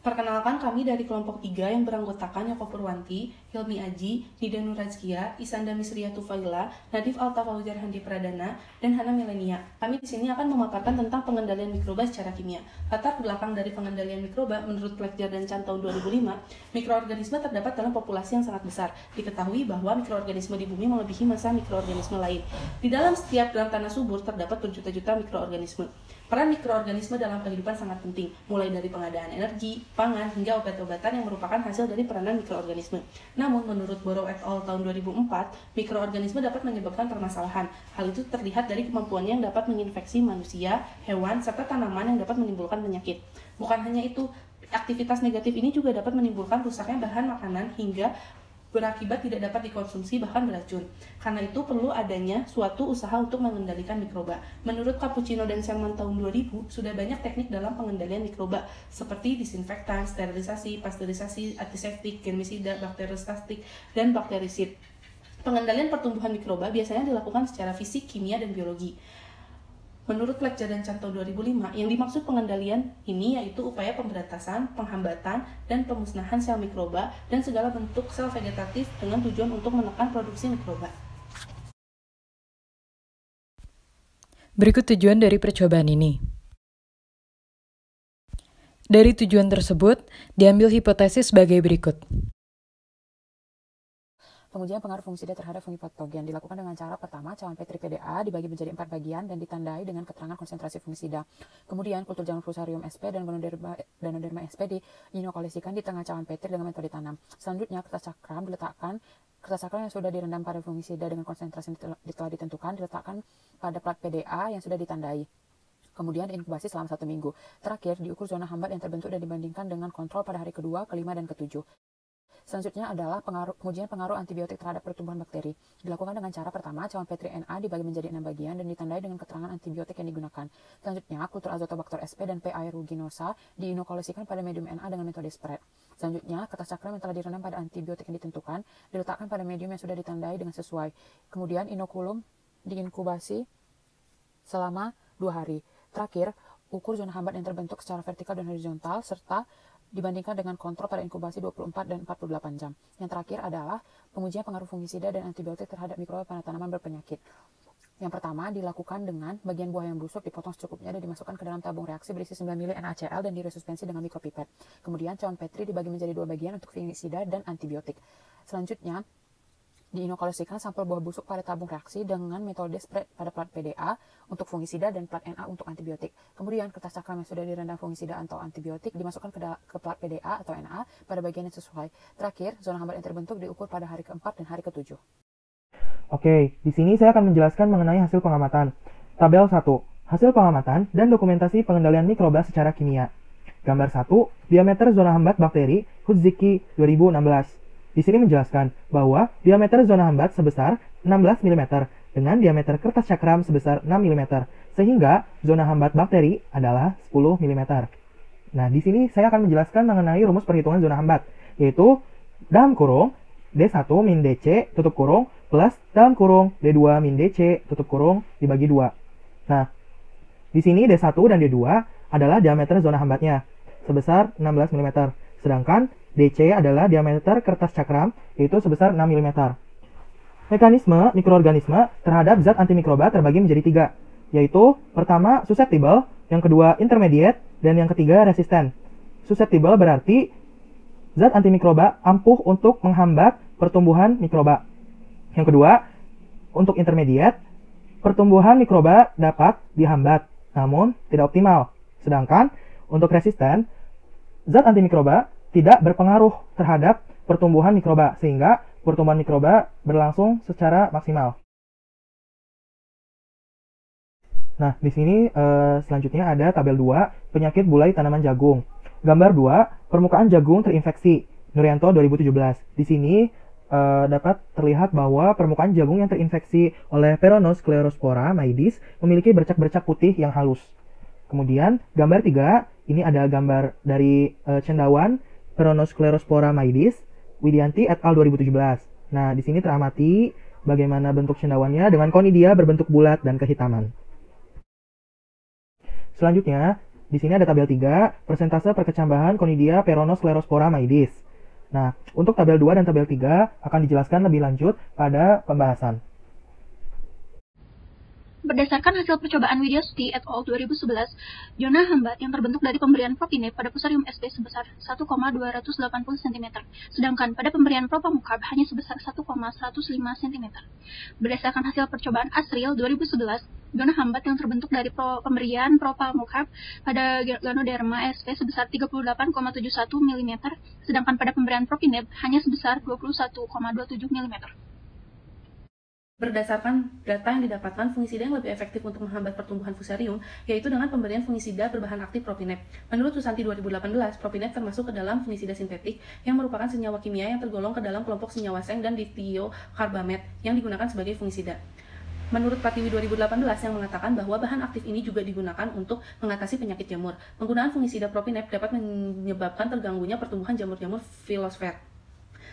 Perkenalkan, kami dari kelompok 3 yang beranggotakan Yoko Purwanti, Hilmi Aji, Nida Nurazkia, Isanda Misria Tufaila, Nadif Alta Fauzar Handi Pradana, dan Hana Milenia. Kami di sini akan memaparkan tentang pengendalian mikroba secara kimia. Latar belakang dari pengendalian mikroba, menurut Fletcher dan Chan tahun 2005, mikroorganisme terdapat dalam populasi yang sangat besar. Diketahui bahwa mikroorganisme di bumi melebihi massa mikroorganisme lain. Di dalam setiap gram tanah subur terdapat berjuta-juta mikroorganisme. Peran mikroorganisme dalam kehidupan sangat penting, mulai dari pengadaan energi, pangan, hingga obat-obatan yang merupakan hasil dari peranan mikroorganisme. Namun, menurut Borrow et al. Tahun 2004, mikroorganisme dapat menyebabkan permasalahan. Hal itu terlihat dari kemampuannya yang dapat menginfeksi manusia, hewan, serta tanaman yang dapat menimbulkan penyakit. Bukan hanya itu, aktivitas negatif ini juga dapat menimbulkan rusaknya bahan makanan hingga berakibat tidak dapat dikonsumsi bahkan beracun. Karena itu perlu adanya suatu usaha untuk mengendalikan mikroba. Menurut Cappuccino dan Selman tahun 2000, sudah banyak teknik dalam pengendalian mikroba seperti disinfektan, sterilisasi, pasteurisasi, antiseptik, germisida, bakteriostatik, dan bakterisid. Pengendalian pertumbuhan mikroba biasanya dilakukan secara fisik, kimia, dan biologi. Menurut Fletcher dan Chan tahun 2005, yang dimaksud pengendalian ini yaitu upaya pemberantasan, penghambatan, dan pemusnahan sel mikroba dan segala bentuk sel vegetatif dengan tujuan untuk menekan produksi mikroba. Berikut tujuan dari percobaan ini. Dari tujuan tersebut, diambil hipotesis sebagai berikut. Pengujian pengaruh fungisida terhadap fungi patogen dilakukan dengan cara pertama, cawan Petri PDA dibagi menjadi 4 bagian dan ditandai dengan keterangan konsentrasi fungisida. Kemudian, kultur jamur Fusarium sp dan Ganoderma sp diinokulasikan di tengah cawan Petri dengan metode tanam. Selanjutnya, kertas cakram yang sudah direndam pada fungisida dengan konsentrasi yang telah ditentukan diletakkan pada plat PDA yang sudah ditandai. Kemudian diinkubasi selama 1 minggu. Terakhir, diukur zona hambat yang terbentuk dan dibandingkan dengan kontrol pada hari kedua, kelima, dan ketujuh. Selanjutnya adalah pengujian pengaruh antibiotik terhadap pertumbuhan bakteri. Dilakukan dengan cara pertama, cawan Petri Na dibagi menjadi 6 bagian dan ditandai dengan keterangan antibiotik yang digunakan. Selanjutnya, kultur Azotobacter sp dan P. aeruginosa diinokulasikan pada medium Na dengan metode spread. Selanjutnya, kertas cakram yang telah direndam pada antibiotik yang ditentukan diletakkan pada medium yang sudah ditandai dengan sesuai. Kemudian, inokulum diinkubasi selama 2 hari. Terakhir, ukur zona hambat yang terbentuk secara vertikal dan horizontal serta dibandingkan dengan kontrol pada inkubasi 24 dan 48 jam. Yang terakhir adalah pengujian pengaruh fungisida dan antibiotik terhadap mikroba pada tanaman berpenyakit. Yang pertama dilakukan dengan bagian buah yang busuk dipotong secukupnya dan dimasukkan ke dalam tabung reaksi berisi 9 ml NaCl dan diresuspensi dengan mikropipet. Kemudian cawan Petri dibagi menjadi 2 bagian untuk fungisida dan antibiotik. Selanjutnya, diinokulasikan sampel buah busuk pada tabung reaksi dengan metode spread pada plat PDA untuk fungisida dan plat Na untuk antibiotik. Kemudian kertas cakram yang sudah direndam fungisida atau antibiotik dimasukkan ke plat PDA atau Na pada bagian yang sesuai. Terakhir, zona hambat yang terbentuk diukur pada hari keempat dan hari ketujuh. Oke, di sini saya akan menjelaskan mengenai hasil pengamatan. Tabel 1. Hasil pengamatan dan dokumentasi pengendalian mikroba secara kimia. Gambar 1. Diameter zona hambat bakteri Hudziki 2016. Di sini menjelaskan bahwa diameter zona hambat sebesar 16 mm dengan diameter kertas cakram sebesar 6 mm, sehingga zona hambat bakteri adalah 10 mm. Nah, di sini saya akan menjelaskan mengenai rumus perhitungan zona hambat, yaitu dalam kurung D1 min DC tutup kurung plus dalam kurung D2 min DC tutup kurung dibagi 2. Nah, di sini D1 dan D2 adalah diameter zona hambatnya sebesar 16 mm, sedangkan DC adalah diameter kertas cakram, yaitu sebesar 6 mm. Mekanisme mikroorganisme terhadap zat antimikroba terbagi menjadi 3, yaitu pertama susceptible, yang kedua intermediate, dan yang ketiga resisten. Susceptible berarti zat antimikroba ampuh untuk menghambat pertumbuhan mikroba. Yang kedua, untuk intermediate, pertumbuhan mikroba dapat dihambat, namun tidak optimal. Sedangkan untuk resisten, zat antimikroba tidak berpengaruh terhadap pertumbuhan mikroba, sehingga pertumbuhan mikroba berlangsung secara maksimal. Nah, di sini selanjutnya ada tabel 2, penyakit bulai tanaman jagung. Gambar 2, permukaan jagung terinfeksi, Nuryanto 2017. Di sini dapat terlihat bahwa permukaan jagung yang terinfeksi oleh Peronosklerospora maidis memiliki bercak-bercak putih yang halus. Kemudian, gambar 3, ini ada gambar dari cendawan Peronosklerospora maidis, Widianti et al. 2017. Nah, di sini teramati bagaimana bentuk cendawannya dengan konidia berbentuk bulat dan kehitaman. Selanjutnya, di sini ada tabel 3, persentase perkecambahan Conidia Peronosklerospora maidis. Nah, untuk tabel 2 dan tabel 3 akan dijelaskan lebih lanjut pada pembahasan. Berdasarkan hasil percobaan Widiausti et al. 2011, zona hambat yang terbentuk dari pemberian propinep pada Fusarium sp sebesar 1,280 cm, sedangkan pada pemberian Propamocab hanya sebesar 1,105 cm. Berdasarkan hasil percobaan Asril 2011, zona hambat yang terbentuk dari pemberian Propamocab pada Ganoderma sp sebesar 38,71 mm, sedangkan pada pemberian propinep hanya sebesar 21,27 mm. Berdasarkan data yang didapatkan, fungisida yang lebih efektif untuk menghambat pertumbuhan fusarium yaitu dengan pemberian fungisida berbahan aktif propinep. Menurut Susanti 2018, propinep termasuk ke dalam fungisida sintetik yang merupakan senyawa kimia yang tergolong ke dalam kelompok senyawa seng dan ditiokarbamet yang digunakan sebagai fungisida. Menurut Pratiwi 2018 yang mengatakan bahwa bahan aktif ini juga digunakan untuk mengatasi penyakit jamur. Penggunaan fungisida propinep dapat menyebabkan terganggunya pertumbuhan jamur-jamur filosfer.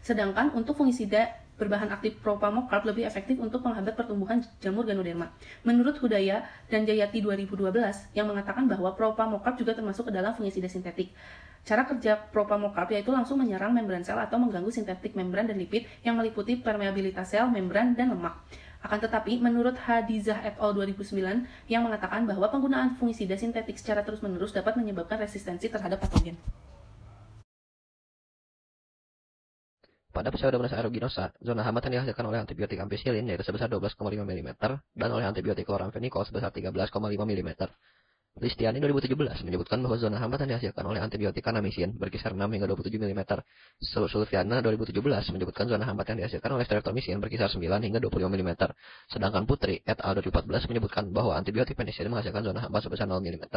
Sedangkan untuk fungisida berbahan aktif Propamocab lebih efektif untuk menghambat pertumbuhan jamur Ganoderma. Menurut Hudaya dan Jayati 2012 yang mengatakan bahwa Propamocab juga termasuk ke dalam fungisida sintetik. Cara kerja Propamocab yaitu langsung menyerang membran sel atau mengganggu sintetik membran dan lipid yang meliputi permeabilitas sel, membran, dan lemak. Akan tetapi, menurut Hadizah et al. 2009 yang mengatakan bahwa penggunaan fungisida sintetik secara terus-menerus dapat menyebabkan resistensi terhadap patogen. Pada Pseudomonas aeruginosa, zona hambatan dihasilkan oleh antibiotik ampicillin yaitu sebesar 12,5 mm dan oleh antibiotik chloramphenicol sebesar 13,5 mm. Listiani 2017 menyebutkan bahwa zona hambatan dihasilkan oleh antibiotik kanamisin berkisar 6 hingga 27 mm. Sulfiana 2017 menyebutkan zona hambatan dihasilkan oleh streptomycin berkisar 9 hingga 25 mm. Sedangkan Putri et al. 2014 menyebutkan bahwa antibiotik penicillin menghasilkan zona hambat sebesar 0 mm.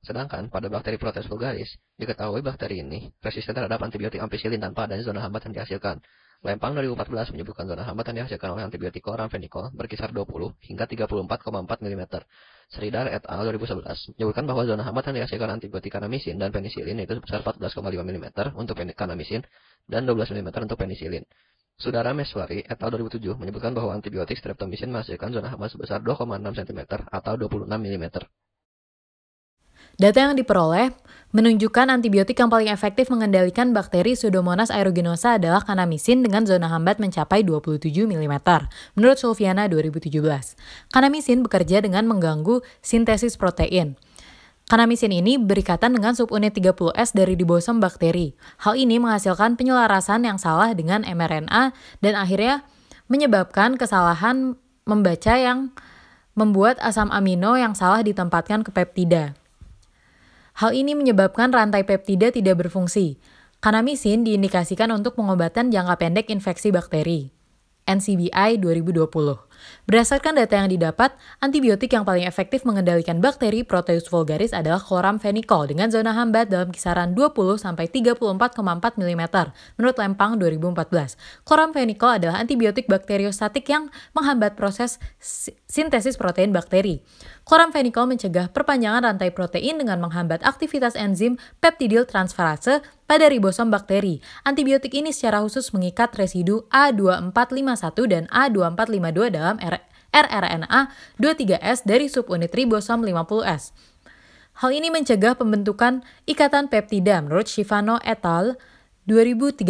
Sedangkan pada bakteri Proteus vulgaris, diketahui bakteri ini resisten terhadap antibiotik ampicillin tanpa adanya zona hambatan yang dihasilkan. Lempang 2014 menyebutkan zona hambatan yang dihasilkan oleh antibiotik chloramphenicol berkisar 20 hingga 34,4 mm. Sridhar et al. 2011 menyebutkan bahwa zona hambatan yang dihasilkan antibiotik kanamisin dan penicillin itu sebesar 14,5 mm untuk kanamisin dan 12 mm untuk penicillin. Sudara Meswari et al. 2007 menyebutkan bahwa antibiotik streptomycin menghasilkan zona hambatan sebesar 2,6 cm atau 26 mm. Data yang diperoleh menunjukkan antibiotik yang paling efektif mengendalikan bakteri Pseudomonas aeruginosa adalah kanamisin dengan zona hambat mencapai 27 mm, menurut Sulfiana 2017. Kanamisin bekerja dengan mengganggu sintesis protein. Kanamisin ini berikatan dengan subunit 30S dari ribosom bakteri. Hal ini menghasilkan penyelarasan yang salah dengan mRNA dan akhirnya menyebabkan kesalahan membaca yang membuat asam amino yang salah ditempatkan ke peptida. Hal ini menyebabkan rantai peptida tidak berfungsi. Kanamisin diindikasikan untuk pengobatan jangka pendek infeksi bakteri. NCBI 2020. Berdasarkan data yang didapat, antibiotik yang paling efektif mengendalikan bakteri Proteus vulgaris adalah chloramphenicol dengan zona hambat dalam kisaran 20 sampai 34,4 mm menurut Lempang 2014. Chloramphenicol adalah antibiotik bakteriostatik yang menghambat proses sintesis protein bakteri. Chloramphenicol mencegah perpanjangan rantai protein dengan menghambat aktivitas enzim peptidyl transferase pada ribosom bakteri. Antibiotik ini secara khusus mengikat residu A2451 dan A2452 dalam rRNA 23S dari subunit ribosom 50S. Hal ini mencegah pembentukan ikatan peptida menurut Schifano et al. 2013.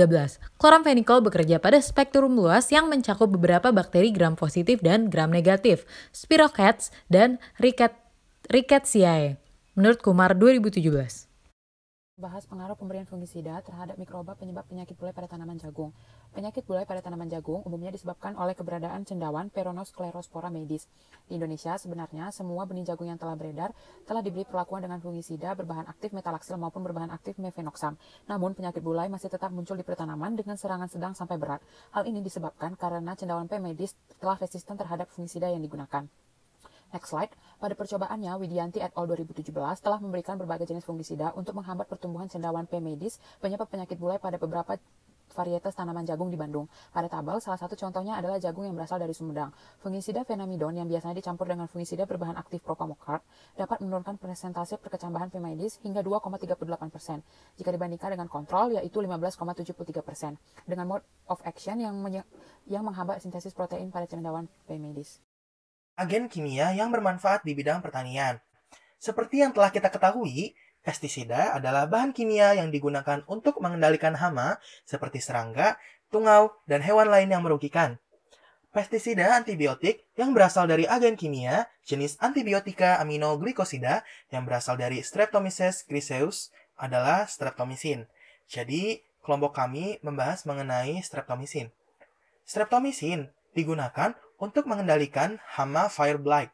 Chloramphenicol bekerja pada spektrum luas yang mencakup beberapa bakteri gram positif dan gram negatif, Spirochetes dan Rickettsiae, menurut Kumar 2017. Bahas pengaruh pemberian fungisida terhadap mikroba penyebab penyakit bulai pada tanaman jagung. Penyakit bulai pada tanaman jagung umumnya disebabkan oleh keberadaan cendawan Peronosklerospora maidis. Di Indonesia, sebenarnya semua benih jagung yang telah beredar telah diberi perlakuan dengan fungisida berbahan aktif metalaxyl maupun berbahan aktif mefenoxam. Namun, penyakit bulai masih tetap muncul di pertanaman dengan serangan sedang sampai berat. Hal ini disebabkan karena cendawan P. maidis telah resisten terhadap fungisida yang digunakan. Next slide. Pada percobaannya, Widianti et al. 2017 telah memberikan berbagai jenis fungisida untuk menghambat pertumbuhan cendawan P. maidis penyebab penyakit bulai pada beberapa varietas tanaman jagung di Bandung. Pada tabel, salah satu contohnya adalah jagung yang berasal dari Sumedang. Fungisida fenamidon yang biasanya dicampur dengan fungisida berbahan aktif Propamocab dapat menurunkan persentase perkecambahan P. maidis hingga 2,38%, jika dibandingkan dengan kontrol yaitu 15,73%, dengan mode of action yang menghambat sintesis protein pada cendawan P. maidis. Agen kimia yang bermanfaat di bidang pertanian. Seperti yang telah kita ketahui, pestisida adalah bahan kimia yang digunakan untuk mengendalikan hama seperti serangga, tungau, dan hewan lain yang merugikan. Pestisida antibiotik yang berasal dari agen kimia jenis antibiotika aminoglikosida yang berasal dari Streptomyces griseus adalah streptomycin. Jadi, kelompok kami membahas mengenai streptomycin. Streptomycin digunakan untuk mengendalikan hama fire blight.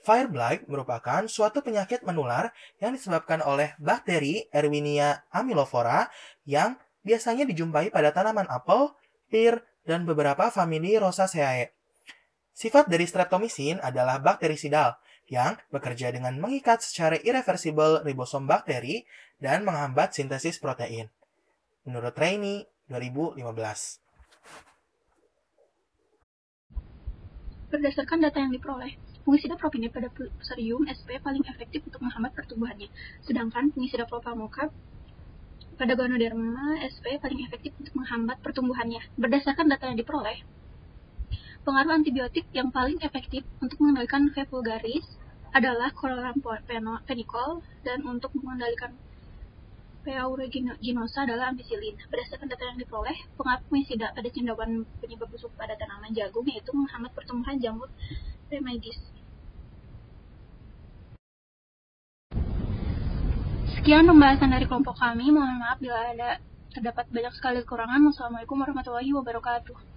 Fire blight merupakan suatu penyakit menular yang disebabkan oleh bakteri Erwinia amylophora yang biasanya dijumpai pada tanaman apel, pir, dan beberapa famili Rosaceae. Sifat dari streptomycin adalah bakterisidal yang bekerja dengan mengikat secara irreversibel ribosom bakteri dan menghambat sintesis protein. Menurut Rainey, 2015. Berdasarkan data yang diperoleh, fungisida propinip pada Fusarium sp paling efektif untuk menghambat pertumbuhannya, sedangkan fungisida propamokab pada Ganoderma sp paling efektif untuk menghambat pertumbuhannya. Berdasarkan data yang diperoleh, pengaruh antibiotik yang paling efektif untuk mengendalikan V. vulgaris adalah chloramphenicol dan untuk mengendalikan P. aeruginosa adalah ampicillin. Berdasarkan data yang diperoleh, pengaruh fungisida pada cendawan penyebab busuk pada tanaman jagung yaitu menghambat pertumbuhan jamur Rhamidis. Sekian pembahasan dari kelompok kami. Mohon maaf bila terdapat banyak sekali kekurangan. Wassalamualaikum warahmatullahi wabarakatuh.